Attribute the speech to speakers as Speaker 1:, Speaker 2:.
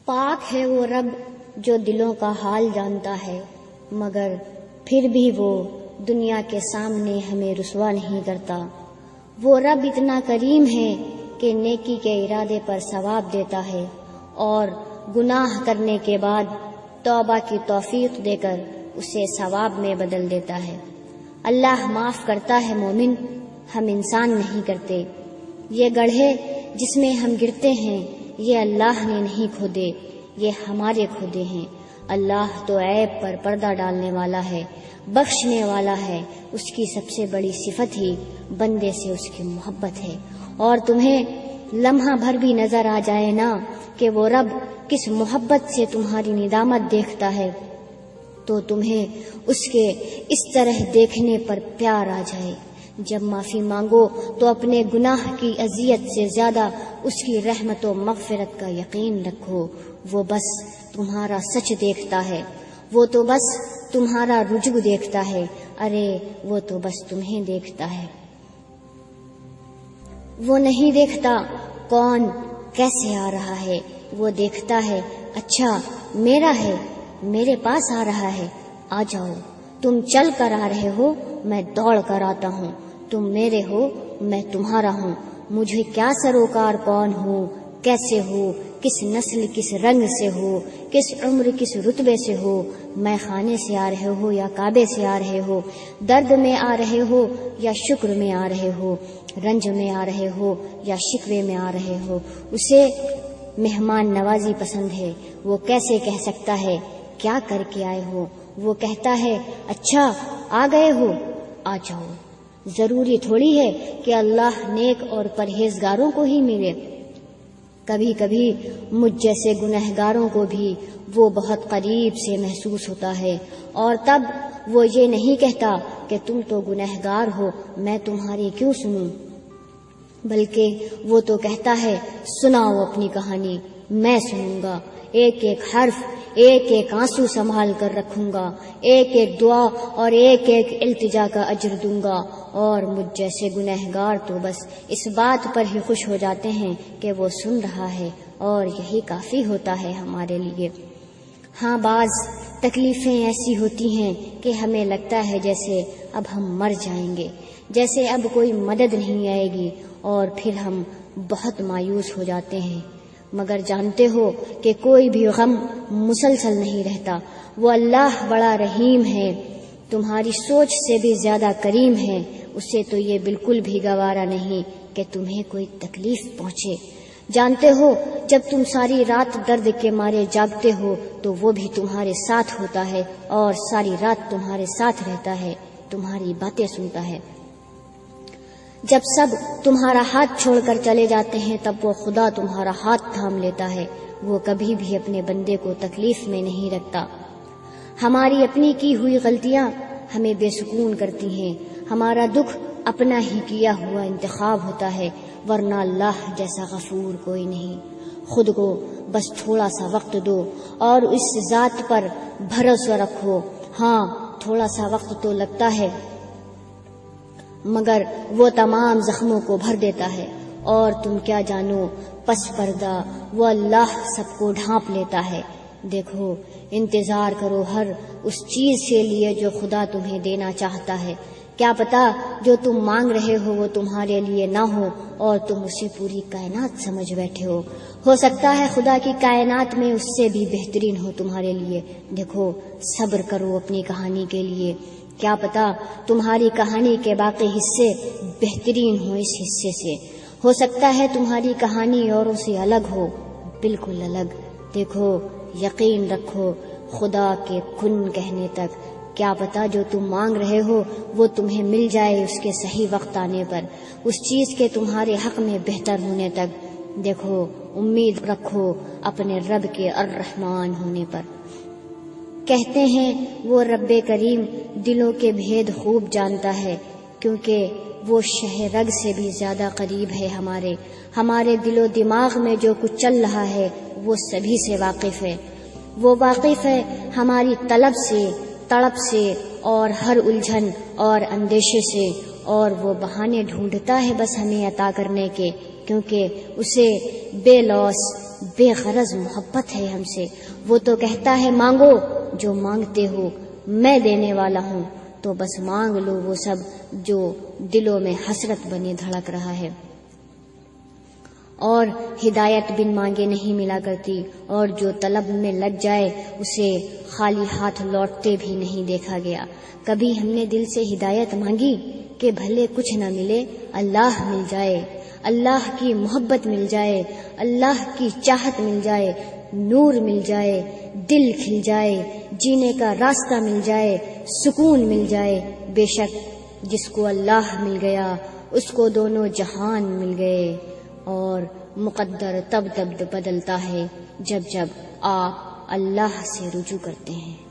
Speaker 1: پاک ہے وہ رب جو دلوں کا حال جانتا ہے، مگر پھر بھی وہ دنیا کے سامنے ہمیں رسوا نہیں کرتا۔ وہ رب اتنا کریم ہے کہ نیکی کے ارادے پر ثواب دیتا ہے اور گناہ کرنے کے بعد توبہ کی توفیق دے کر اسے ثواب میں بدل دیتا ہے۔ اللہ معاف کرتا ہے مومن، ہم انسان نہیں کرتے۔ یہ گڑھے جس میں ہم گرتے ہیں یہ اللہ نے نہیں کھودے، یہ ہمارے کھودے ہیں۔ اللہ تو عیب پر پردہ ڈالنے والا ہے، بخشنے والا ہے۔ اس کی سب سے بڑی صفت ہی بندے سے اس کی محبت ہے۔ اور تمہیں لمحہ بھر بھی نظر آ جائے نا کہ وہ رب کس محبت سے تمہاری ندامت دیکھتا ہے، تو تمہیں اس کے اس طرح دیکھنے پر پیار آ جائے۔ جب معافی مانگو تو اپنے گناہ کی اذیت سے زیادہ اس کی رحمت و مغفرت کا یقین رکھو۔ وہ بس تمہارا سچ دیکھتا ہے، وہ تو بس تمہارا رجوع دیکھتا ہے، ارے وہ تو بس تمہیں دیکھتا ہے۔ وہ نہیں دیکھتا کون کیسے آ رہا ہے، وہ دیکھتا ہے اچھا میرا ہے، میرے پاس آ رہا ہے، آ جاؤ۔ تم چل کر آ رہے ہو، میں دوڑ کر آتا ہوں۔ تم میرے ہو، میں تمہارا ہوں۔ مجھے کیا سروکار کون ہو، کیسے ہو، کس نسل کس رنگ سے ہو، کس عمر کس رتبے سے ہو، میں خانے سے آ رہے ہو یا کعبے سے آ رہے ہو، درد میں آ رہے ہو یا شکر میں آ رہے ہو، رنج میں آ رہے ہو یا شکوے میں آ رہے ہو، اسے مہمان نوازی پسند ہے۔ وہ کیسے کہہ سکتا ہے کیا کر کے آئے ہو؟ وہ کہتا ہے اچھا آ گئے ہو، آ جاؤ۔ ضروری تھوڑی ہے کہ اللہ نیک اور پرہیزگاروں کو ہی ملے، کبھی کبھی مجھ جیسے گنہگاروں کو بھی وہ بہت قریب سے محسوس ہوتا ہے، اور تب وہ یہ نہیں کہتا کہ تم تو گنہگار ہو، میں تمہاری کیوں سنوں، بلکہ وہ تو کہتا ہے سناؤ اپنی کہانی، میں سنوں گا، ایک ایک حرف، ایک ایک آنسو سنبھال کر رکھوں گا، ایک ایک دعا اور ایک ایک التجا کا اجر دوں گا۔ اور مجھ جیسے گنہگار تو بس اس بات پر ہی خوش ہو جاتے ہیں کہ وہ سن رہا ہے، اور یہی کافی ہوتا ہے ہمارے لیے۔ ہاں، بعض تکلیفیں ایسی ہوتی ہیں کہ ہمیں لگتا ہے جیسے اب ہم مر جائیں گے، جیسے اب کوئی مدد نہیں آئے گی، اور پھر ہم بہت مایوس ہو جاتے ہیں۔ مگر جانتے ہو کہ کوئی بھی غم مسلسل نہیں رہتا۔ وہ اللہ بڑا رحیم ہے، تمہاری سوچ سے بھی زیادہ کریم ہے۔ اسے تو یہ بالکل بھی گوارا نہیں کہ تمہیں کوئی تکلیف پہنچے۔ جانتے ہو جب تم ساری رات درد کے مارے جاگتے ہو تو وہ بھی تمہارے ساتھ ہوتا ہے، اور ساری رات تمہارے ساتھ رہتا ہے، تمہاری باتیں سنتا ہے۔ جب سب تمہارا ہاتھ چھوڑ کر چلے جاتے ہیں تب وہ خدا تمہارا ہاتھ تھام لیتا ہے۔ وہ کبھی بھی اپنے بندے کو تکلیف میں نہیں رکھتا۔ ہماری اپنی کی ہوئی غلطیاں ہمیں بے سکون کرتی ہیں۔ ہمارا دکھ اپنا ہی کیا ہوا انتخاب ہوتا ہے، ورنہ اللہ جیسا غفور کوئی نہیں۔ خود کو بس تھوڑا سا وقت دو اور اس ذات پر بھروسہ رکھو۔ ہاں، تھوڑا سا وقت تو لگتا ہے، مگر وہ تمام زخموں کو بھر دیتا ہے۔ اور تم کیا جانو، پس پردہ وہ اللہ سب کو ڈھانپ لیتا ہے۔ دیکھو، انتظار کرو ہر اس چیز کے لیے جو خدا تمہیں دینا چاہتا ہے۔ کیا پتا جو تم مانگ رہے ہو وہ تمہارے لیے نہ ہو اور تم اسے پوری کائنات سمجھ بیٹھے ہو سکتا ہے خدا کی کائنات میں اس سے بھی بہترین ہو تمہارے لیے۔ دیکھو، صبر کرو اپنی کہانی کے لیے، کیا پتا تمہاری کہانی کے باقی حصے بہترین ہو اس حصے سے۔ ہو سکتا ہے تمہاری کہانی اوروں سے الگ ہو، بالکل الگ۔ دیکھو، یقین رکھو خدا کے کن کہنے تک، کیا پتا جو تم مانگ رہے ہو وہ تمہیں مل جائے اس کے صحیح وقت آنے پر، اس چیز کے تمہارے حق میں بہتر ہونے تک۔ دیکھو، امید رکھو اپنے رب کے الرحمن ہونے پر۔ کہتے ہیں وہ رب کریم دلوں کے بھید خوب جانتا ہے، کیونکہ وہ شہ رگ سے بھی زیادہ قریب ہے ہمارے دل و دماغ میں جو کچھ چل رہا ہے وہ سبھی سے واقف ہے۔ وہ واقف ہے ہماری طلب سے، تڑپ سے، اور ہر الجھن اور اندیشے سے، اور وہ بہانے ڈھونڈتا ہے بس ہمیں عطا کرنے کے، کیونکہ اسے بے لوث، بے غرض محبت ہے ہم سے۔ وہ تو کہتا ہے مانگو جو مانگتے ہو، میں دینے والا ہوں، تو بس مانگ لو وہ سب جو دلوں میں حسرت بنے دھڑک رہا ہے۔ اور ہدایت بن مانگے نہیں ملا کرتی، اور جو طلب میں لگ جائے اسے خالی ہاتھ لوٹتے بھی نہیں دیکھا گیا۔ کبھی ہم نے دل سے ہدایت مانگی کہ بھلے کچھ نہ ملے، اللہ مل جائے، اللہ کی محبت مل جائے، اللہ کی چاہت مل جائے، نور مل جائے، دل کھل جائے، جینے کا راستہ مل جائے، سکون مل جائے۔ بے شک جس کو اللہ مل گیا اس کو دونوں جہان مل گئے۔ اور مقدر تب بدلتا ہے جب آپ اللہ سے رجوع کرتے ہیں۔